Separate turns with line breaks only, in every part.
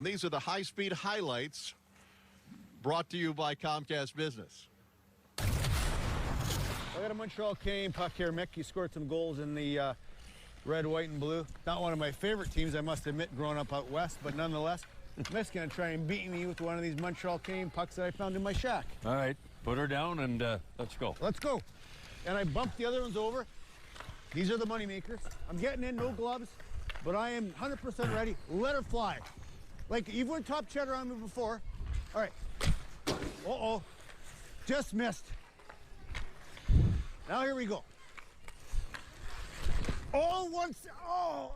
These are the high-speed highlights brought to you by Comcast Business.
I got a Montreal Canadian puck here. Mick, he scored some goals in the red, white, and blue. Not one of my favorite teams, I must admit, growing up out west, but nonetheless, Mick's going to try and beat me with one of these Montreal Canadian pucks that I found in my shack.
All right, put her down and let's go.
Let's go. And I bumped the other ones over. These are the money makers. I'm getting in, no gloves, but I am 100% ready. Let her fly. Like, you've went top cheddar on me before. All right. Uh-oh. Just missed. Now here we go. Oh, once. Oh.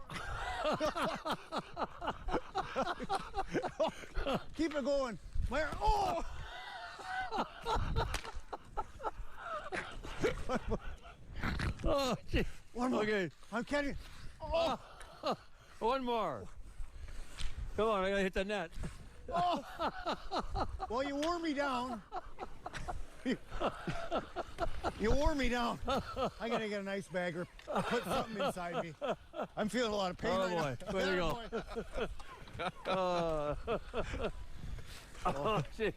Keep it going. Where? Oh.
Oh, gee.
One more.
Okay.
I'm catching. Oh.
One more. Come on, I gotta hit the net.
Oh. Well, you wore me down. You wore me down. I gotta get an ice bag or put something inside me. I'm feeling a lot of pain right now.
Way to go. Oh, gee.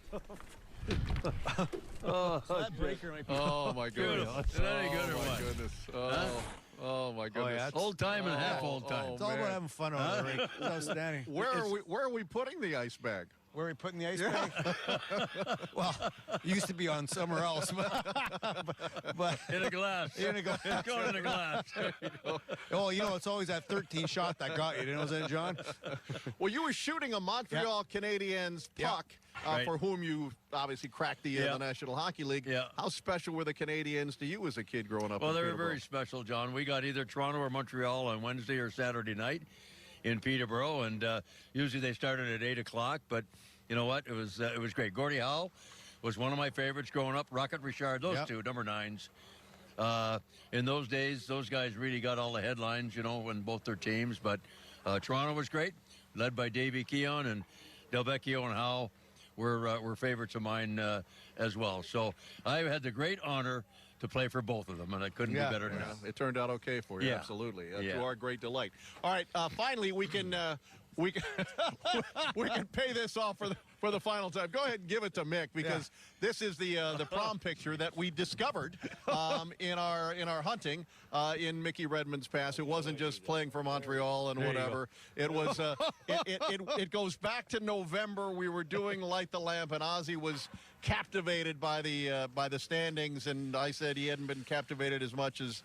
Oh,
That breaker might be.
Oh, my goodness.
Is that any good or
Oh, my
what?
goodness. Oh, my goodness.
yeah,
Old time and a half old time.
It's all about having fun over there. It's outstanding.
Where are we putting the ice bag?
Where are we putting the ice bag? Well, it used to be on somewhere else, but
In a glass.
In a glass.
It's going in a glass.
oh, you know, it's always that 13 shot that got you. You know what I'm saying, John?
Well, you were shooting a Montreal Canadiens puck,
Right.
for whom you obviously cracked the National Hockey League.
Yeah.
How special were the Canadiens to you as a kid growing up?
Well,
in
they were
Peterborough?
very special, John. We got either Toronto or Montreal on Wednesday or Saturday night in Peterborough, and usually they started at 8 o'clock, but you know what? It was great. Gordie Howe was one of my favorites growing up. Rocket Richard, those two, number 9s. In those days, those guys really got all the headlines, you know, in both their teams, but Toronto was great, led by Davey Keon, and Delvecchio and Howe were favorites of mine as well. So I had the great honor to play for both of them, and I couldn't be better than that.
It turned out okay for you,
Yeah.
absolutely,
Yeah.
to our great delight. All right, finally we can we can pay this off for the final time. Go ahead and give it to Mick, because this is the prom picture that we discovered in our hunting in Mickey Redmond's past. It wasn't just playing for Montreal and whatever. It was it goes back to November. We were doing Light the Lamp, and Ozzy was captivated by the standings, and I said he hadn't been captivated as much as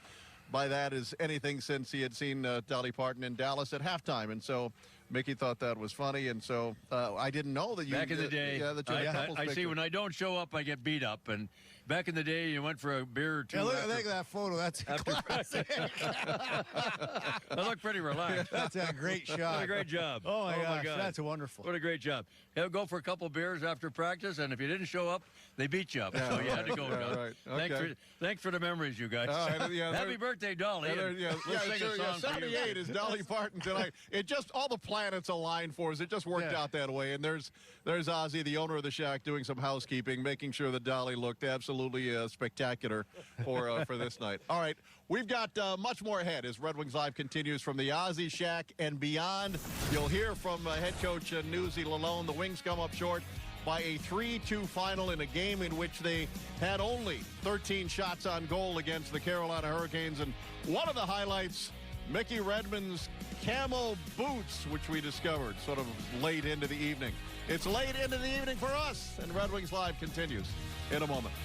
by that as anything since he had seen Dolly Parton in Dallas at halftime. And so Mickey thought that was funny, and so I didn't know that you...
Back in the day,
that you had couples
I see
picture.
when I don't show up, I get beat up. And back in the day, you went for a beer or two.
Yeah, look at that photo. That's
after
classic.
I look pretty relaxed.
That's a great shot.
What a great job.
Oh, my gosh,
God.
that's wonderful.
What a great job. He'll go for a couple beers after practice, and if you didn't show up, they beat you up. So you had to go.
Right. Okay.
Thanks for the memories, you guys. Happy birthday, Dolly. We'll sing a song for you.
78 is Dolly Parton tonight. It just, all the planets aligned for us. It just worked out that way. And there's Ozzy, the owner of the shack, doing some housekeeping, making sure that Dolly looked absolutely spectacular for this night. All right, we've got much more ahead as Red Wings Live continues from the Ozzy Shack and beyond. You'll hear from head coach Newsy Lalone. The Wings come up short by a 3-2 final in a game in which they had only 13 shots on goal against the Carolina Hurricanes. And one of the highlights, Mickey Redmond's camo boots, which we discovered sort of late into the evening. It's late into the evening for us, and Red Wings Live continues in a moment.